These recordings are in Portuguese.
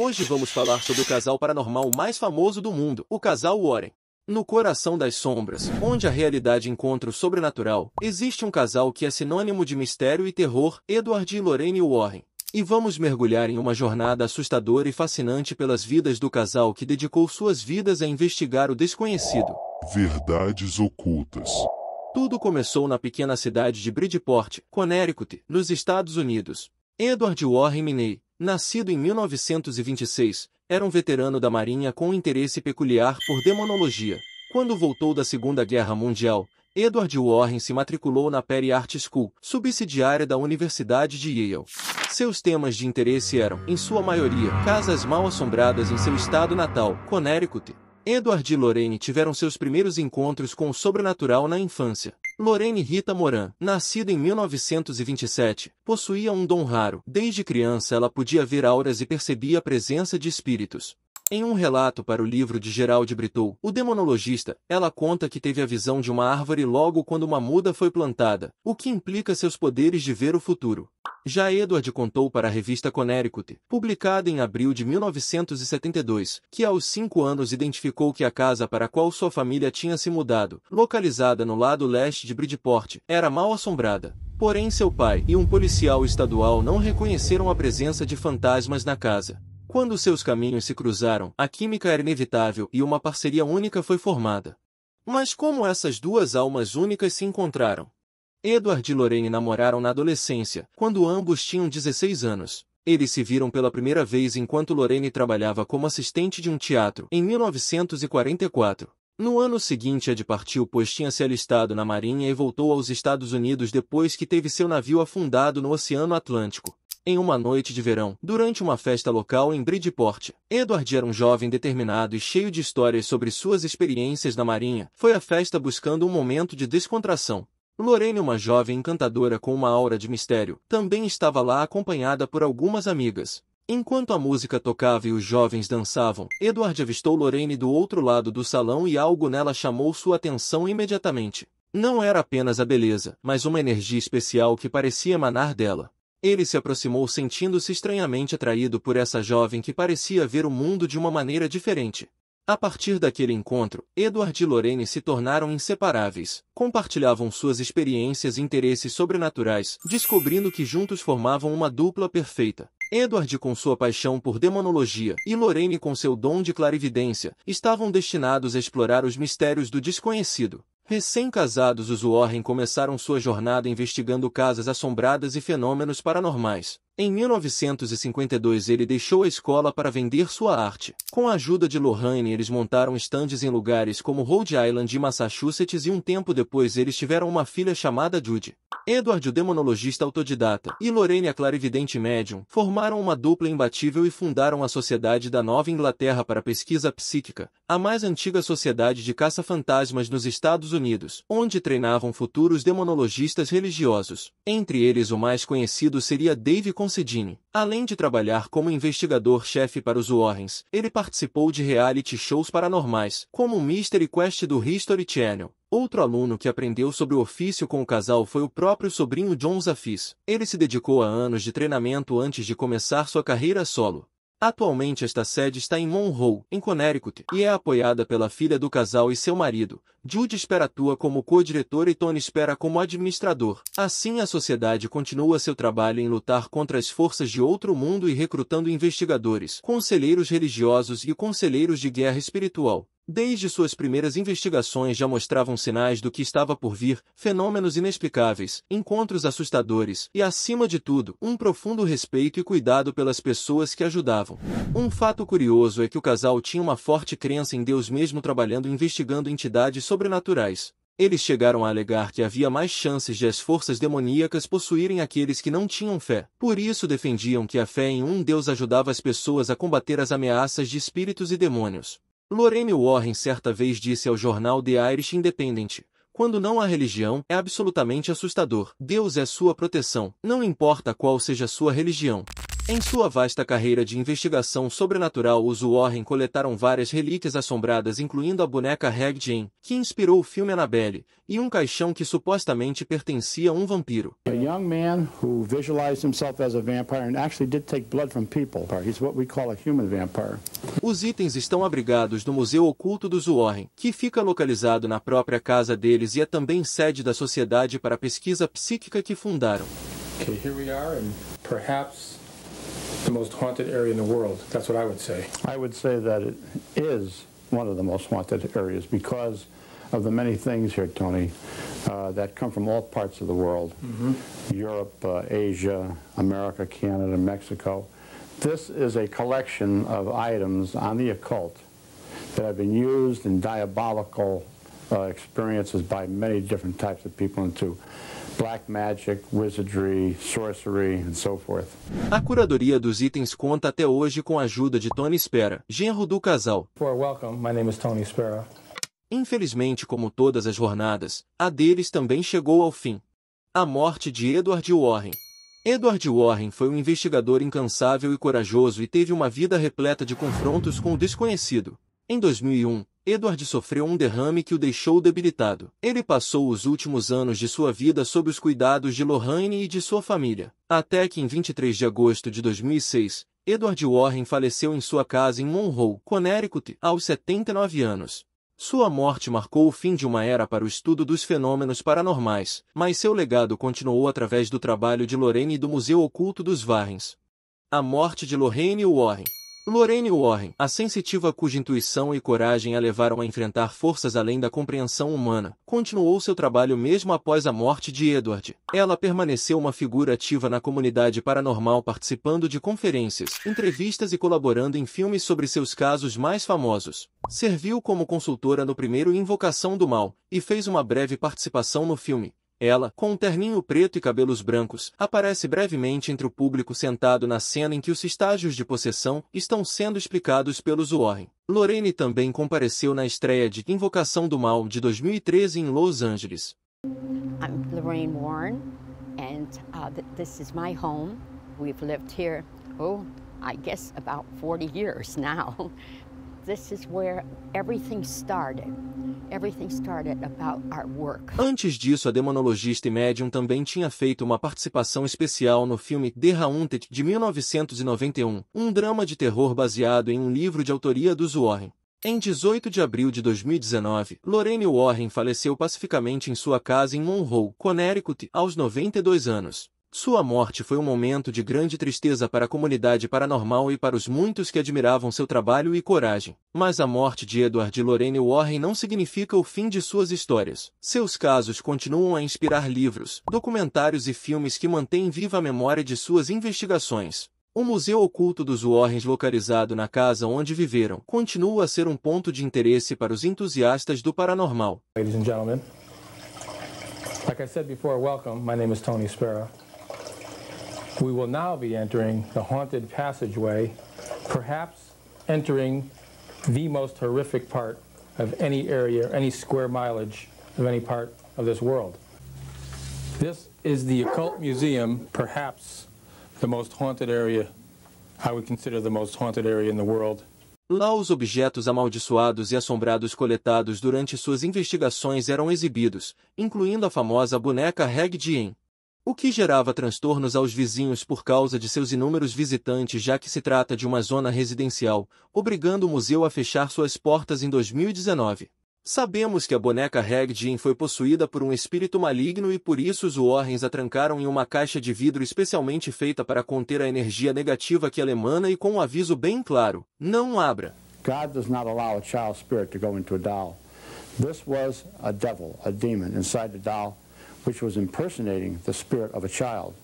Hoje vamos falar sobre o casal paranormal mais famoso do mundo, o casal Warren. No coração das sombras, onde a realidade encontra o sobrenatural, existe um casal que é sinônimo de mistério e terror, Edward e Lorraine Warren. E vamos mergulhar em uma jornada assustadora e fascinante pelas vidas do casal que dedicou suas vidas a investigar o desconhecido. Verdades ocultas. Tudo começou na pequena cidade de Bridgeport, Connecticut, nos Estados Unidos. Edward Warren Miney, nascido em 1926, era um veterano da Marinha com um interesse peculiar por demonologia. Quando voltou da Segunda Guerra Mundial, Edward Warren se matriculou na Perry Art School, subsidiária da Universidade de Yale. Seus temas de interesse eram, em sua maioria, casas mal-assombradas em seu estado natal, Connecticut. Edward e Lorraine tiveram seus primeiros encontros com o sobrenatural na infância. Lorraine Rita Moran, nascida em 1927, possuía um dom raro. Desde criança ela podia ver auras e percebia a presença de espíritos. Em um relato para o livro de Gerald Brittou, o demonologista, ela conta que teve a visão de uma árvore logo quando uma muda foi plantada, o que implica seus poderes de ver o futuro. Já Edward contou para a revista Connecticut, publicada em abril de 1972, que aos 5 anos identificou que a casa para a qual sua família tinha se mudado, localizada no lado leste de Bridgeport, era mal assombrada. Porém seu pai e um policial estadual não reconheceram a presença de fantasmas na casa. Quando seus caminhos se cruzaram, a química era inevitável e uma parceria única foi formada. Mas como essas duas almas únicas se encontraram? Edward e Lorraine namoraram na adolescência, quando ambos tinham 16 anos. Eles se viram pela primeira vez enquanto Lorraine trabalhava como assistente de um teatro, em 1944. No ano seguinte Ed partiu pois tinha se alistado na Marinha e voltou aos Estados Unidos depois que teve seu navio afundado no Oceano Atlântico. Em uma noite de verão, durante uma festa local em Bridgeport, Edward era um jovem determinado e cheio de histórias sobre suas experiências na Marinha. Foi à festa buscando um momento de descontração. Lorraine, uma jovem encantadora com uma aura de mistério, também estava lá acompanhada por algumas amigas. Enquanto a música tocava e os jovens dançavam, Edward avistou Lorraine do outro lado do salão e algo nela chamou sua atenção imediatamente. Não era apenas a beleza, mas uma energia especial que parecia emanar dela. Ele se aproximou sentindo-se estranhamente atraído por essa jovem que parecia ver o mundo de uma maneira diferente. A partir daquele encontro, Edward e Lorraine se tornaram inseparáveis. Compartilhavam suas experiências e interesses sobrenaturais, descobrindo que juntos formavam uma dupla perfeita. Edward com sua paixão por demonologia e Lorraine com seu dom de clarividência, estavam destinados a explorar os mistérios do desconhecido. Recém-casados, os Warren começaram sua jornada investigando casas assombradas e fenômenos paranormais. Em 1952 ele deixou a escola para vender sua arte. Com a ajuda de Lorraine eles montaram estandes em lugares como Rhode Island e Massachusetts e um tempo depois eles tiveram uma filha chamada Judy. Edward, o demonologista autodidata, e Lorraine, a clarividente médium, formaram uma dupla imbatível e fundaram a Sociedade da Nova Inglaterra para Pesquisa Psíquica, a mais antiga sociedade de caça-fantasmas nos Estados Unidos, onde treinavam futuros demonologistas religiosos. Entre eles o mais conhecido seria Dave Considine. Além de trabalhar como investigador-chefe para os Warrens, ele participou de reality shows paranormais, como o Mystery Quest do History Channel. Outro aluno que aprendeu sobre o ofício com o casal foi o próprio sobrinho John Zaffis. Ele se dedicou a anos de treinamento antes de começar sua carreira solo. Atualmente esta sede está em Monroe, em Connecticut, e é apoiada pela filha do casal e seu marido. Judy Spera atua como co-diretor e Tony Spera como administrador. Assim a sociedade continua seu trabalho em lutar contra as forças de outro mundo e recrutando investigadores, conselheiros religiosos e conselheiros de guerra espiritual. Desde suas primeiras investigações já mostravam sinais do que estava por vir, fenômenos inexplicáveis, encontros assustadores e, acima de tudo, um profundo respeito e cuidado pelas pessoas que ajudavam. Um fato curioso é que o casal tinha uma forte crença em Deus mesmo trabalhando investigando entidades sobrenaturais. Eles chegaram a alegar que havia mais chances de as forças demoníacas possuírem aqueles que não tinham fé. Por isso defendiam que a fé em um Deus ajudava as pessoas a combater as ameaças de espíritos e demônios. Lorraine Warren certa vez disse ao jornal The Irish Independent: "Quando não há religião, é absolutamente assustador. Deus é sua proteção, não importa qual seja sua religião." Em sua vasta carreira de investigação sobrenatural, os Warren coletaram várias relíquias assombradas, incluindo a boneca Hag Jane, que inspirou o filme Annabelle, e um caixão que supostamente pertencia a um vampiro. A young man who visualized himself as a vampire and actually did take blood from people. He's what we call a human vampire. Os itens estão abrigados no Museu Oculto dos Warren, que fica localizado na própria casa deles e é também sede da Sociedade para a Pesquisa Psíquica que fundaram. Okay, here we are in perhaps the most haunted area in the world. That's what I would say. I would say that it is one of the most haunted areas because of the many things here, Tony, that come from all parts of the world. Europe, Asia, America, Canada, Mexico. This is a collection of items on the occult that have been used in diabolical experiences by many different types of people into black magic, wizardry, sorcery, and so forth. A curadoria dos itens conta até hoje com a ajuda de Tony Spera, genro do casal. Before welcome, my name is Tony Spera. Infelizmente, como todas as jornadas, a deles também chegou ao fim. A morte de Edward Warren. Edward Warren foi um investigador incansável e corajoso e teve uma vida repleta de confrontos com o desconhecido. Em 2001, Edward sofreu um derrame que o deixou debilitado. Ele passou os últimos anos de sua vida sob os cuidados de Lorraine e de sua família. Até que em 23 de agosto de 2006, Edward Warren faleceu em sua casa em Monroe, Connecticut, aos 79 anos. Sua morte marcou o fim de uma era para o estudo dos fenômenos paranormais, mas seu legado continuou através do trabalho de Lorraine e do Museu Oculto dos Warrens. A morte de Lorraine Warren. Lorraine Warren, a sensitiva cuja intuição e coragem a levaram a enfrentar forças além da compreensão humana, continuou seu trabalho mesmo após a morte de Edward. Ela permaneceu uma figura ativa na comunidade paranormal, participando de conferências, entrevistas e colaborando em filmes sobre seus casos mais famosos. Serviu como consultora no primeiro Invocação do Mal, e fez uma breve participação no filme. Ela, com um terninho preto e cabelos brancos, aparece brevemente entre o público sentado na cena em que os estágios de possessão estão sendo explicados pelos Warren. Lorraine também compareceu na estreia de Invocação do Mal de 2013 em Los Angeles. I'm Lorraine Warren, and this is my home. We've lived here, I guess about 40 years now. This is where everything started. Everything started about our work. Antes disso, a demonologista e médium também tinha feito uma participação especial no filme The Haunted de 1991, um drama de terror baseado em um livro de autoria dos Warren. Em 18 de abril de 2019, Lorraine Warren faleceu pacificamente em sua casa em Monroe, Connecticut, aos 92 anos. Sua morte foi um momento de grande tristeza para a comunidade paranormal e para os muitos que admiravam seu trabalho e coragem. Mas a morte de Edward e Lorraine Warren não significa o fim de suas histórias. Seus casos continuam a inspirar livros, documentários e filmes que mantêm viva a memória de suas investigações. O Museu Oculto dos Warrens, localizado na casa onde viveram, continua a ser um ponto de interesse para os entusiastas do paranormal. Ladies and gentlemen, like I said before, welcome. My name is Tony Spera. We will now be entering the haunted passageway, perhaps entering the most horrific part of any area, any square mileage of any part of this world. This is the Occult Museum, perhaps the most haunted area, I would consider the most haunted area in the world. Lá os objetos amaldiçoados e assombrados coletados durante suas investigações eram exibidos, incluindo a famosa boneca Hag Jane, o que gerava transtornos aos vizinhos por causa de seus inúmeros visitantes, já que se trata de uma zona residencial, obrigando o museu a fechar suas portas em 2019. Sabemos que a boneca Hag Jane foi possuída por um espírito maligno e por isso os Warrens a trancaram em uma caixa de vidro especialmente feita para conter a energia negativa que ela emana e com um aviso bem claro: não abra. God does not allow a child spirit to go into a doll. This was a devil, a demon inside the doll, which was impersonating the spirit of a child.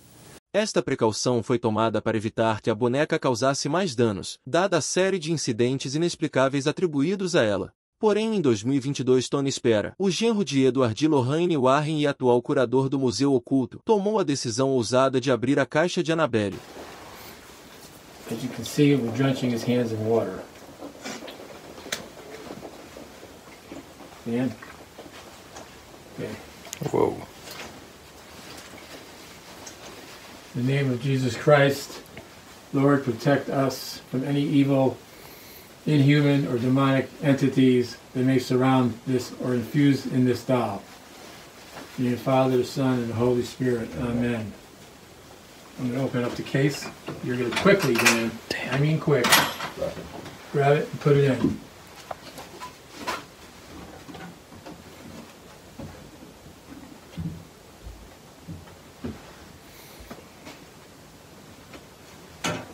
Esta precaução foi tomada para evitar que a boneca causasse mais danos, dada a série de incidentes inexplicáveis atribuídos a ela. Porém, em 2022, Tony Spera, o genro de Edward e Lorraine Warren e atual curador do Museu Oculto, tomou a decisão ousada de abrir a caixa de Annabelle. As you can see, we're drenching his hands in water. Dan? Okay. Whoa. In the name of Jesus Christ, Lord, protect us from any evil, inhuman or demonic entities that may surround this or infuse in this doll. In the name of the Father, the Son, and the Holy Spirit. Amen. I'm going to open up the case. You're going to quickly, Dan. I mean quick. Grab it and put it in.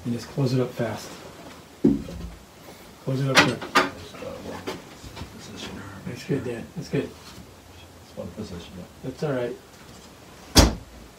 And just close it up fast. Close it up quick. That's good, Dan. That's good. That's all right.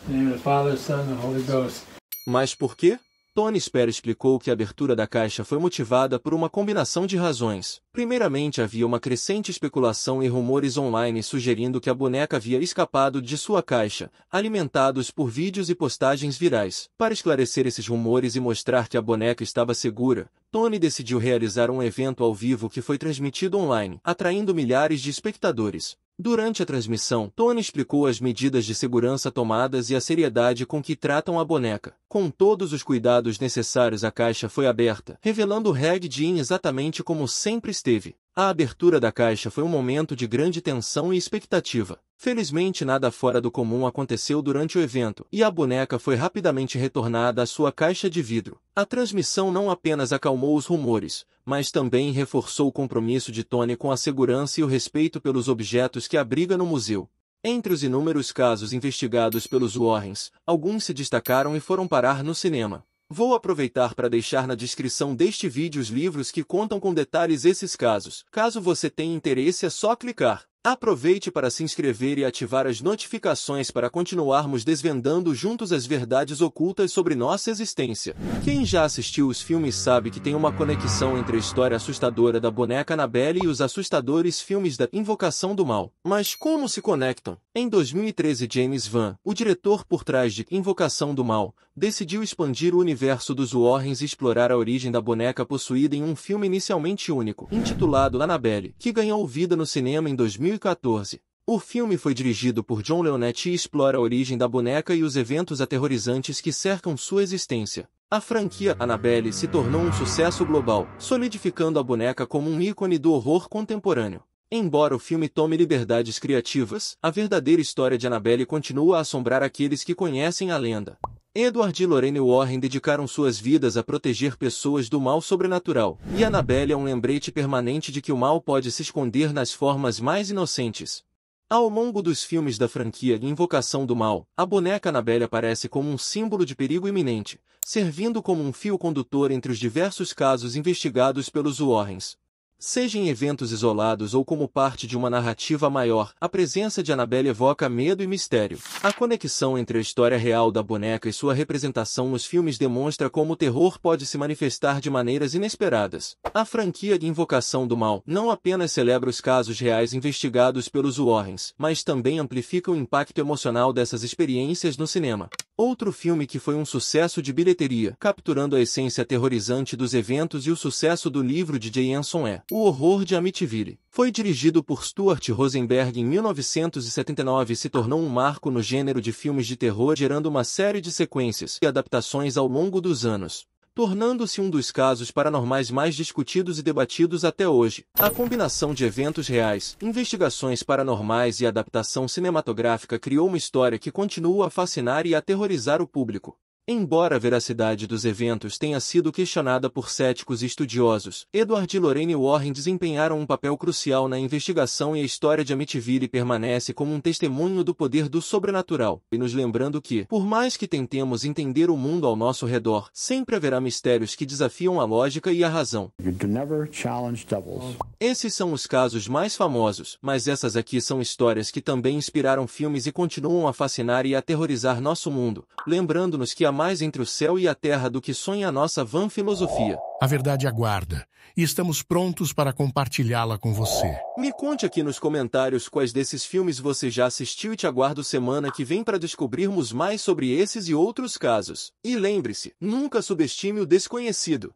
In the name of the Father, the Son, and the Holy Ghost. Mas por quê? Tony Spera explicou que a abertura da caixa foi motivada por uma combinação de razões. Primeiramente, havia uma crescente especulação e rumores online sugerindo que a boneca havia escapado de sua caixa, alimentados por vídeos e postagens virais. Para esclarecer esses rumores e mostrar que a boneca estava segura, Tony decidiu realizar um evento ao vivo que foi transmitido online, atraindo milhares de espectadores. Durante a transmissão, Tony explicou as medidas de segurança tomadas e a seriedade com que tratam a boneca. Com todos os cuidados necessários, a caixa foi aberta, revelando o Reg Jean exatamente como sempre esteve. A abertura da caixa foi um momento de grande tensão e expectativa. Felizmente, nada fora do comum aconteceu durante o evento, e a boneca foi rapidamente retornada à sua caixa de vidro. A transmissão não apenas acalmou os rumores, mas também reforçou o compromisso de Tony com a segurança e o respeito pelos objetos que abriga no museu. Entre os inúmeros casos investigados pelos Warrens, alguns se destacaram e foram parar no cinema. Vou aproveitar para deixar na descrição deste vídeo os livros que contam com detalhes esses casos. Caso você tenha interesse, é só clicar. Aproveite para se inscrever e ativar as notificações para continuarmos desvendando juntos as verdades ocultas sobre nossa existência. Quem já assistiu os filmes sabe que tem uma conexão entre a história assustadora da boneca Annabelle e os assustadores filmes da Invocação do Mal. Mas como se conectam? Em 2013, James Wan, o diretor por trás de Invocação do Mal, decidiu expandir o universo dos Warrens e explorar a origem da boneca possuída em um filme inicialmente único, intitulado Annabelle, que ganhou vida no cinema em 2014. O filme foi dirigido por John Leonetti e explora a origem da boneca e os eventos aterrorizantes que cercam sua existência. A franquia Annabelle se tornou um sucesso global, solidificando a boneca como um ícone do horror contemporâneo. Embora o filme tome liberdades criativas, a verdadeira história de Annabelle continua a assombrar aqueles que conhecem a lenda. Edward e Lorraine Warren dedicaram suas vidas a proteger pessoas do mal sobrenatural, e Annabelle é um lembrete permanente de que o mal pode se esconder nas formas mais inocentes. Ao longo dos filmes da franquia Invocação do Mal, a boneca Annabelle aparece como um símbolo de perigo iminente, servindo como um fio condutor entre os diversos casos investigados pelos Warrens. Seja em eventos isolados ou como parte de uma narrativa maior, a presença de Annabelle evoca medo e mistério. A conexão entre a história real da boneca e sua representação nos filmes demonstra como o terror pode se manifestar de maneiras inesperadas. A franquia de Invocação do Mal não apenas celebra os casos reais investigados pelos Warrens, mas também amplifica o impacto emocional dessas experiências no cinema. Outro filme que foi um sucesso de bilheteria, capturando a essência aterrorizante dos eventos e o sucesso do livro de Jay Anson é O Horror de Amityville. Foi dirigido por Stuart Rosenberg em 1979 e se tornou um marco no gênero de filmes de terror, gerando uma série de sequências e adaptações ao longo dos anos, tornando-se um dos casos paranormais mais discutidos e debatidos até hoje. A combinação de eventos reais, investigações paranormais e adaptação cinematográfica criou uma história que continua a fascinar e aterrorizar o público. Embora a veracidade dos eventos tenha sido questionada por céticos e estudiosos, Edward e Lorraine Warren desempenharam um papel crucial na investigação e a história de Amityville permanece como um testemunho do poder do sobrenatural, e nos lembrando que, por mais que tentemos entender o mundo ao nosso redor, sempre haverá mistérios que desafiam a lógica e a razão. Esses são os casos mais famosos, mas essas aqui são histórias que também inspiraram filmes e continuam a fascinar e aterrorizar nosso mundo, lembrando-nos que há mais entre o céu e a terra do que sonha a nossa vã filosofia. A verdade aguarda, e estamos prontos para compartilhá-la com você. Me conte aqui nos comentários quais desses filmes você já assistiu e te aguardo semana que vem para descobrirmos mais sobre esses e outros casos. E lembre-se, nunca subestime o desconhecido.